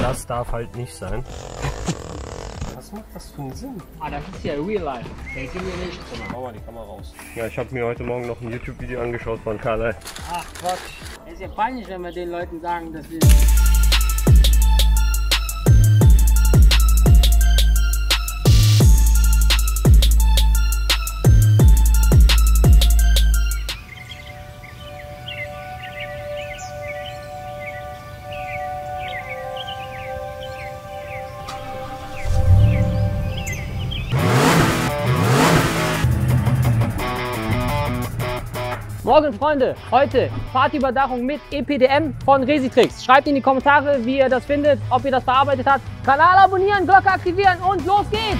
das darf halt nicht sein. Was macht das für einen Sinn? Ah, das ist ja real life. Denke mir nicht. Hau mal die Kamera raus. Ja, ich habe mir heute Morgen noch ein YouTube-Video angeschaut von Carley. Ach Quatsch. Es ist ja peinlich, wenn wir den Leuten sagen, dass wir... Morgen Freunde, heute Fahrtüberdachung mit EPDM von Resitrix. Schreibt in die Kommentare, wie ihr das findet, ob ihr das bearbeitet habt. Kanal abonnieren, Glocke aktivieren und los geht's!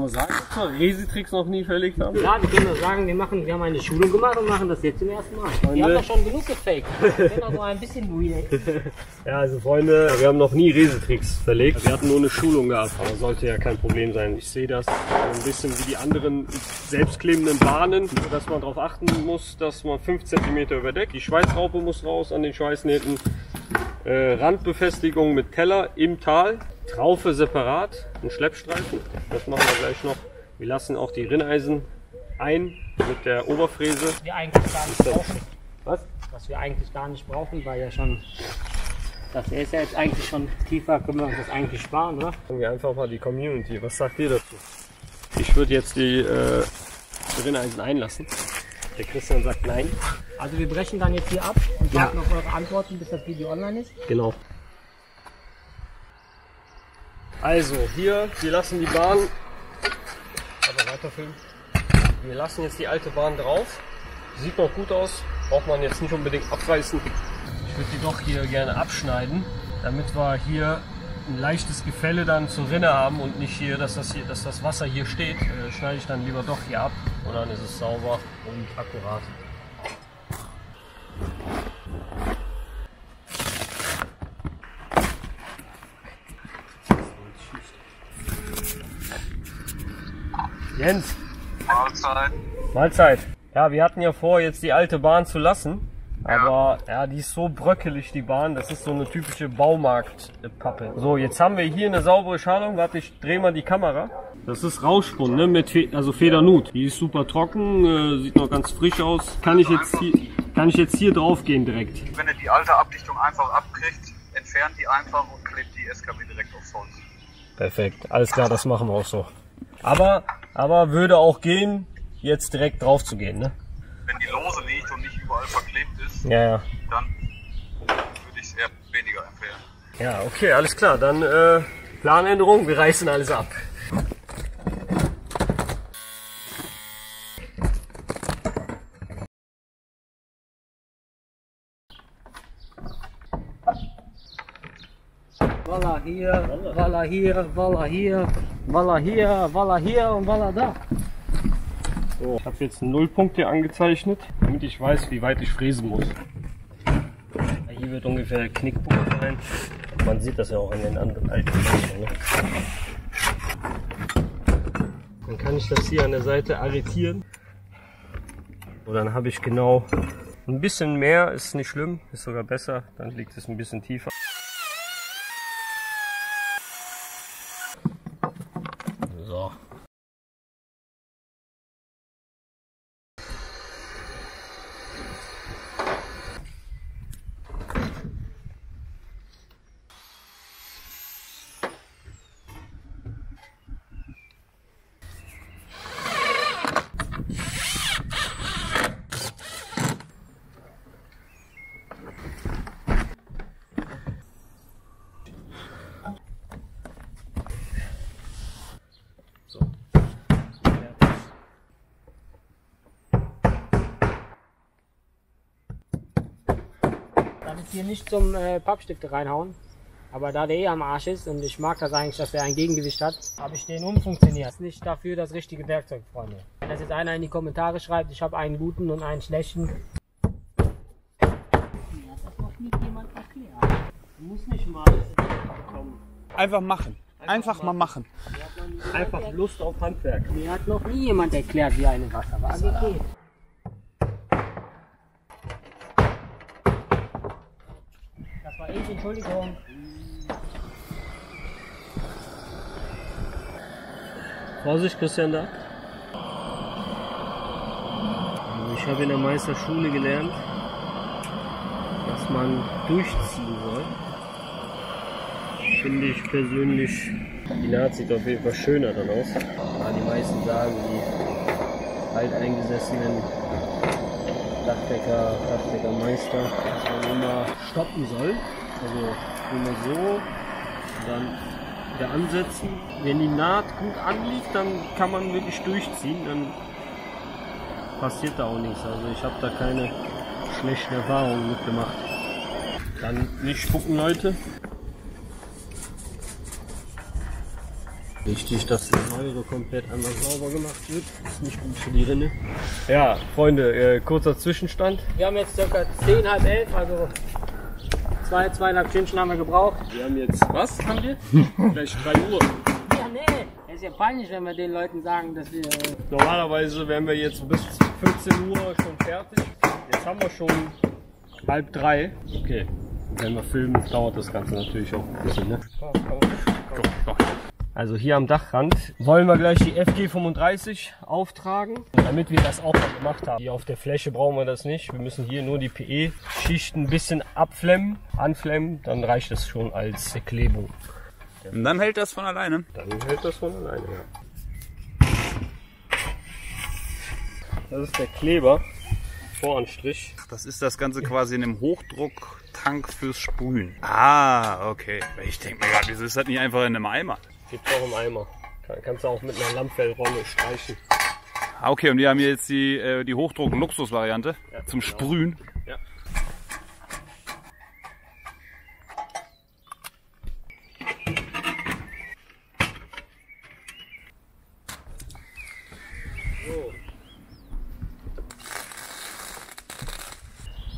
Sagen, dass wir Resitrix noch nie verlegt haben? Ja, wir können sagen, wir haben eine Schulung gemacht und machen das jetzt zum ersten Mal. Wir haben doch schon genug gefaked. Wir können also ein bisschen real. Ja, also Freunde, wir haben noch nie Resitrix verlegt. Wir hatten nur eine Schulung gehabt, aber sollte ja kein Problem sein. Ich sehe das ein bisschen wie die anderen selbstklebenden Bahnen, dass man darauf achten muss, dass man 5 cm überdeckt. Die Schweißraupe muss raus an den Schweißnähten. Randbefestigung mit Teller im Tal. Traufe separat, ein Schleppstreifen, das machen wir gleich noch. Wir lassen auch die Rinneisen ein mit der Oberfräse. Was wir eigentlich gar nicht brauchen. Was? Was wir eigentlich gar nicht brauchen, weil ja schon, das ist ja jetzt eigentlich schon tiefer, können wir uns das eigentlich sparen, oder? Fragen wir einfach mal die Community, was sagt ihr dazu? Ich würde jetzt die Rinneisen einlassen. Der Christian sagt nein. Also wir brechen dann jetzt hier ab und warten auf eure Antworten, bis das Video online ist. Genau. Also hier, wir lassen die Bahn, aber weiterfilmen. Wir lassen jetzt die alte Bahn drauf. Sieht noch gut aus, braucht man jetzt nicht unbedingt abreißen. Ich würde die doch hier gerne abschneiden, damit wir hier ein leichtes Gefälle dann zur Rinne haben und nicht hier, dass das Wasser hier steht. Schneide ich dann lieber doch hier ab und dann ist es sauber und akkurat. Jens. Mahlzeit. Mahlzeit. Ja, wir hatten ja vor, jetzt die alte Bahn zu lassen. Aber ja, die ist so bröckelig, die Bahn. Das ist so eine typische Baumarktpappe. So, jetzt haben wir hier eine saubere Schalung. Warte, ich drehe mal die Kamera. Das ist Rauschspun, ne? Mit Federnut. Die ist super trocken, sieht noch ganz frisch aus. Kann ich jetzt hier drauf gehen direkt? Wenn ihr die alte Abdichtung einfach abkriegt, entfernt die einfach und klebt die SKW direkt aufs Holz. Perfekt, alles klar, das machen wir auch so. Aber würde auch gehen, jetzt direkt drauf zu gehen, ne? Wenn die lose liegt und nicht überall verklebt ist, ja. Dann würde ich es eher weniger empfehlen. Ja, okay, alles klar. Dann Planänderung, wir reißen alles ab. Walla hier, Walla hier, Walla hier, Walla hier, Walla hier und Walla da. So, ich habe jetzt einen Nullpunkt hier angezeichnet, damit ich weiß, wie weit ich fräsen muss. Hier wird ungefähr der Knickpunkt sein. Man sieht das ja auch an den anderen alten Flächen, ne? Dann kann ich das hier an der Seite arretieren. Und dann habe ich genau ein bisschen mehr, ist nicht schlimm, ist sogar besser, dann liegt es ein bisschen tiefer. So. Ich darf jetzt hier nicht zum Pappstifte reinhauen, aber da der eh am Arsch ist und ich mag das eigentlich, dass er ein Gegengewicht hat, habe ich den umfunktioniert. Das ist nicht dafür das richtige Werkzeug, Freunde. Wenn das jetzt einer in die Kommentare schreibt, ich habe einen guten und einen schlechten. Mir hat das noch nie jemand erklärt. Du musst nicht mal kommen. Einfach machen. Einfach mal machen. Einfach Lust auf Handwerk. Mir hat noch nie jemand erklärt, wie eine Wasserwaage geht. Das war ich, Entschuldigung. Vorsicht, Christian, da. Also ich habe in der Meisterschule gelernt, dass man durchziehen soll. Finde ich persönlich, die Naht sieht auf jeden Fall schöner dann aus. Aber die meisten sagen, die alteingesessenen Dachdeckermeister, dass man immer stoppen soll. Also immer so, dann wieder ansetzen. Wenn die Naht gut anliegt, dann kann man wirklich durchziehen, dann passiert da auch nichts. Also ich habe da keine schlechten Erfahrungen mitgemacht. Dann nicht spucken, Leute. Wichtig, dass die Säure komplett einmal sauber gemacht wird. Das ist nicht gut für die Rinne. Ja, Freunde, kurzer Zwischenstand. Wir haben jetzt ca. 10, halb 11, also 2,5 Stündchen haben wir gebraucht. Wir haben jetzt, was haben wir? Vielleicht 3 Uhr. Ja, nee, es ist ja peinlich, wenn wir den Leuten sagen, dass wir... Normalerweise wären wir jetzt bis 14 Uhr schon fertig. Jetzt haben wir schon 2:30. Okay, wenn wir filmen, dauert das Ganze natürlich auch ein bisschen, ne? Also hier am Dachrand wollen wir gleich die FG35 auftragen, damit wir das auch mal gemacht haben. Hier auf der Fläche brauchen wir das nicht. Wir müssen hier nur die PE-Schichten ein bisschen abflemmen, anflemmen, dann reicht das schon als Klebung. Und dann hält das von alleine. Dann hält das von alleine, ja. Das ist der Kleber, Voranstrich. Das ist das Ganze quasi in einem Hochdrucktank fürs Sprühen. Ah, okay. Ich denke mir gerade, wieso ist das nicht einfach in einem Eimer? Gibt auch im Eimer. Kannst du auch mit einer Lammfellrolle streichen. Ah, okay, und wir haben hier jetzt die Hochdruck-Luxus-Variante zum genau. Sprühen. Ja.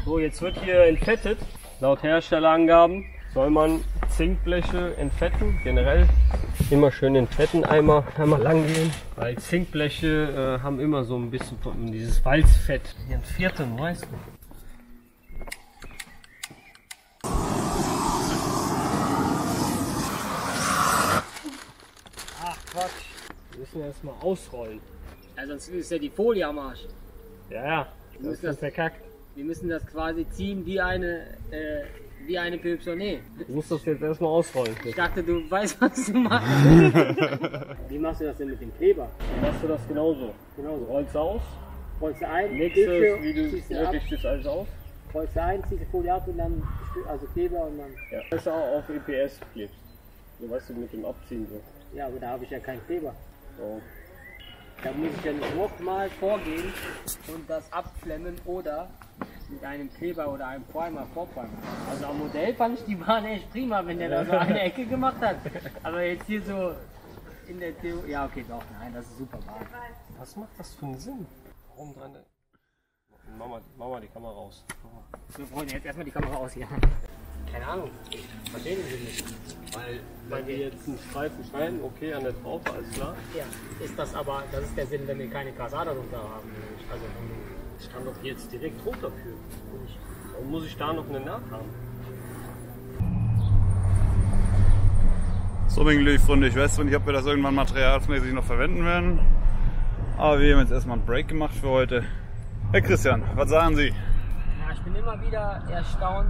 So, jetzt wird hier entfettet. Laut Herstellerangaben soll man Zinkbleche entfetten. Generell immer schön in Fetteneimer einmal lang gehen, weil Zinkbleche haben immer so ein bisschen von dieses Walzfett. Hier ein Viertel, weißt du? Ach Quatsch, wir müssen erstmal ausrollen. Ja, sonst ist ja die Folie am Arsch. Ja, das ist verkackt. Wir müssen das quasi ziehen wie eine PY. Du musst das jetzt erstmal ausrollen. Ich dachte, du weißt, was du machst. Wie machst du das denn mit dem Kleber? Dann machst du das genauso. Genauso. Rollst aus, Rollst du ein, legst es, Hilfe, wie du ziehst du ab, wirklich alles auf. rollst du ein, ziehst die Folie ab und dann, also Kleber und dann... Ja. Besser auf EPS klebst. So, weißt du, mit dem Abziehen so. Ja, aber da habe ich ja keinen Kleber. So. Da muss ich ja nicht nochmal vorgehen und das abflemmen oder mit einem Kleber oder einem Primer vorprimen. Also am Modell fand ich die Bahn echt prima, wenn der da so eine Ecke gemacht hat. Aber jetzt hier so in der Theorie, ja okay, doch, nein, das ist super Bahn. Was macht das für einen Sinn? Warum dran? mach mal die Kamera raus. Wir wollen jetzt erstmal die Kamera aus hier. Keine Ahnung, verstehen Sie nicht. Weil wir jetzt einen Streifen schneiden, okay, an der Taufe, alles klar. Ja, ist das aber, das ist der Sinn, wenn wir keine Kasada drunter haben. Also, Ich kann doch jetzt direkt runterführen. Warum muss ich da noch eine Naht haben? So, meine lieben Freunde, ich weiß nicht, ob wir das irgendwann materialsmäßig noch verwenden werden. Aber wir haben jetzt erstmal einen Break gemacht für heute. Herr Christian, was sagen Sie? ja, ich bin immer wieder erstaunt,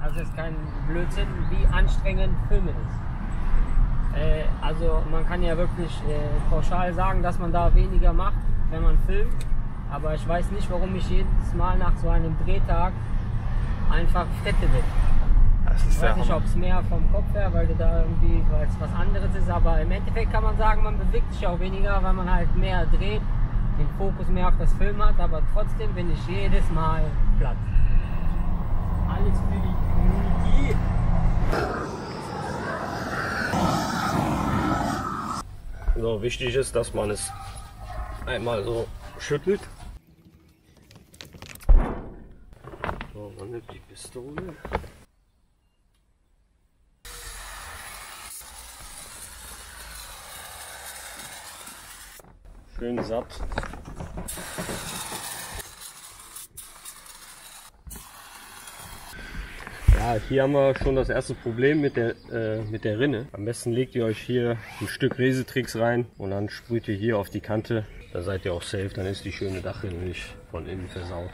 also es ist kein Blödsinn, wie anstrengend Filmen ist. Also man kann ja wirklich pauschal sagen, dass man da weniger macht, wenn man filmt. Aber ich weiß nicht, warum ich jedes Mal nach so einem Drehtag einfach fette bin. Ich weiß nicht, ob es mehr vom Kopf her, weil du da irgendwie, weil es was anderes ist, aber im Endeffekt kann man sagen, man bewegt sich auch weniger, weil man halt mehr dreht, den Fokus mehr auf das Film hat, aber trotzdem bin ich jedes Mal platt. Alles für die Community. So, wichtig ist, dass man es einmal so schüttelt. So, man nimmt die Pistole. Schön satt. Ja, hier haben wir schon das erste Problem mit der Rinne. Am besten legt ihr euch hier ein Stück Resetrix rein und dann sprüht ihr hier auf die Kante. Da seid ihr auch safe, dann ist die schöne Dachrinne nicht von innen versaut.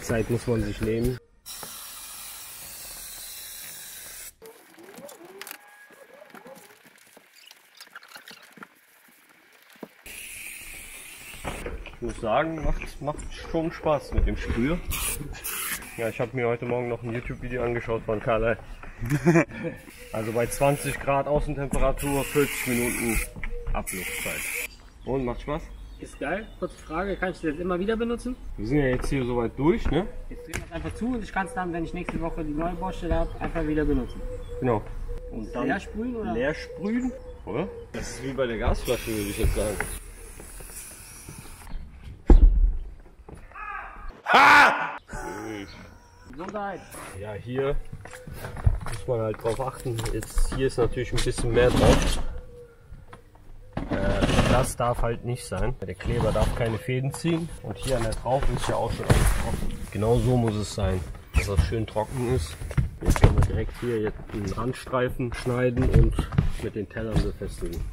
Zeit muss man sich nehmen. Ich muss sagen, macht schon Spaß mit dem Sprüher. Ja, ich habe mir heute Morgen noch ein YouTube-Video angeschaut von Carla. Also bei 20 Grad Außentemperatur, 40 Minuten Abluftzeit. Und macht Spaß? Ist geil. Kurze Frage, kann ich das jetzt immer wieder benutzen? Wir sind ja jetzt hier soweit durch, ne? Jetzt drehen wir es einfach zu und ich kann es dann, wenn ich nächste Woche die neue Baustelle habe, einfach wieder benutzen. Genau. Und dann Leer sprühen oder? leer sprühen, oder? Das ist wie bei der Gasflasche, würde ich jetzt sagen. Gesundheit. Ja, hier muss man halt drauf achten. Jetzt hier ist natürlich ein bisschen mehr drauf. Das darf halt nicht sein. Der Kleber darf keine Fäden ziehen. Und hier an der Traufe ist ja auch schon alles trocken. Genau so muss es sein, dass das schön trocken ist. Jetzt können wir direkt hier jetzt einen Randstreifen schneiden und mit den Tellern befestigen.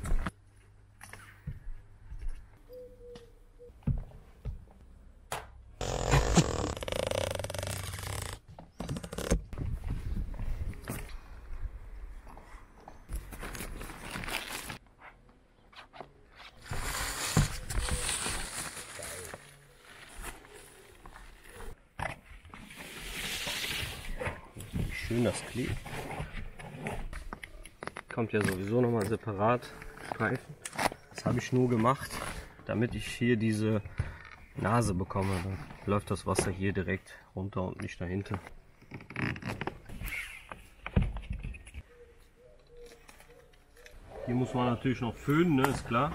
Schön das klebt. Kommt ja sowieso nochmal separat Streifen. Das habe ich nur gemacht, damit ich hier diese Nase bekomme. Dann läuft das Wasser hier direkt runter und nicht dahinter. Hier muss man natürlich noch föhnen, ne, ist klar.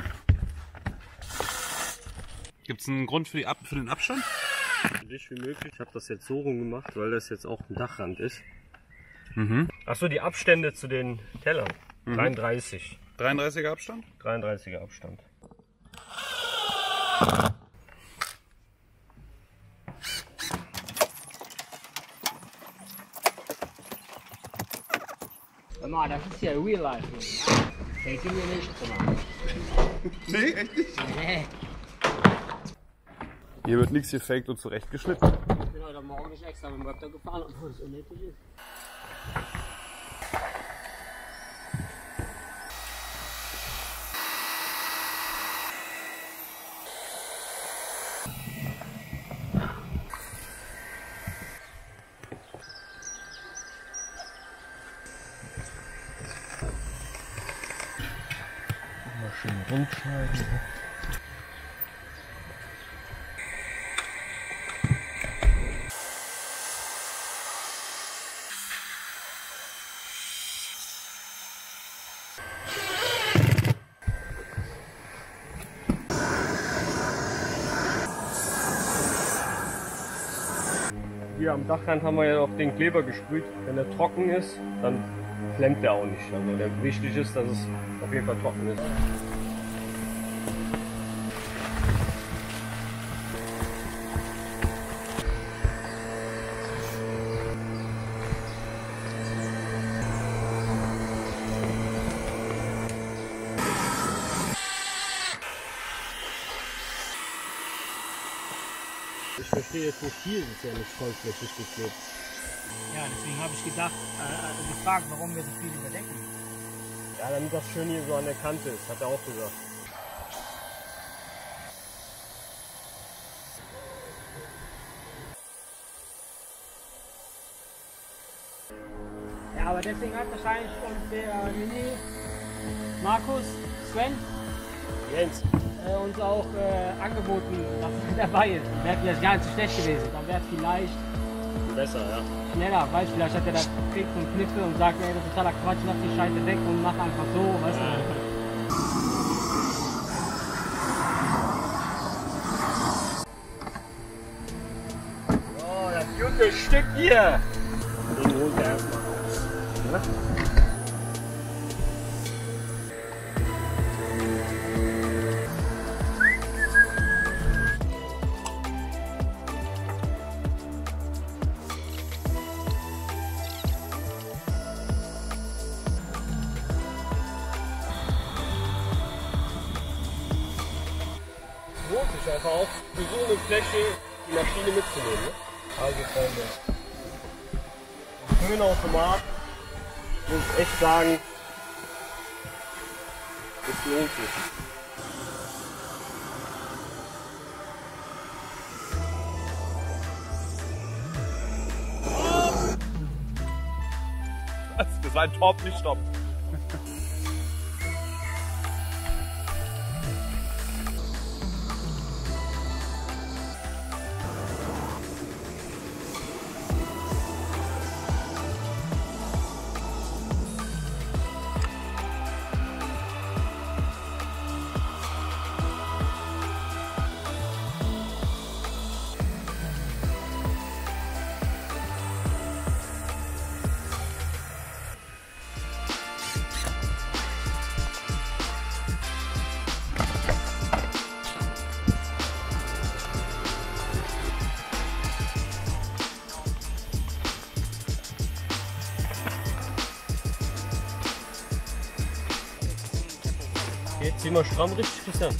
Gibt es einen Grund für den Abstand? So dicht wie möglich. Ich habe das jetzt so rum gemacht, weil das jetzt auch ein Dachrand ist. Achso, die Abstände zu den Tellern. 33. 33er Abstand? 33er Abstand. Hör mal, das ist ja real life. Denke mir nicht. Nee, echt nicht. Nee. Hier wird nichts gefaked und zurechtgeschnitten. Ich bin heute Morgen nicht extra mit dem Raptor gefahren, obwohl es unnötig ist. Mal schön rund schneiden. am Dachrand haben wir ja noch den Kleber gesprüht. Wenn er trocken ist, dann klemmt er auch nicht. Also wichtig ist, dass es auf jeden Fall trocken ist. Ich verstehe jetzt nicht, hier ist ja nicht vollflächig geklebt. Ja, deswegen habe ich gedacht, gefragt, warum wir so viel überdecken. Ja, damit das schön hier so an der Kante ist, hat er auch gesagt. Ja, aber deswegen hat wahrscheinlich uns der Markus, Sven, Jens. uns auch angeboten, dass er dabei ist. Wäre vielleicht gar nicht so schlecht gewesen. Dann wäre es vielleicht Besser, ja. schneller. Weißt du, vielleicht hat er da Tricks und Kniffe und sagt, ey, das ist totaler Quatsch, lass die Scheiße weg und mach einfach so, weißt du. Oh, das gute Stück hier. Den holt er erstmal raus. Ja? Lohnt sich einfach auch für so eine Fläche die Maschine mitzunehmen. Ne? Also Freunde, ein Föhnautomat, muss ich echt sagen, es lohnt sich. Das war ein Top, nicht Stopp. Jetzt ziehen wir stramm richtig, Christian.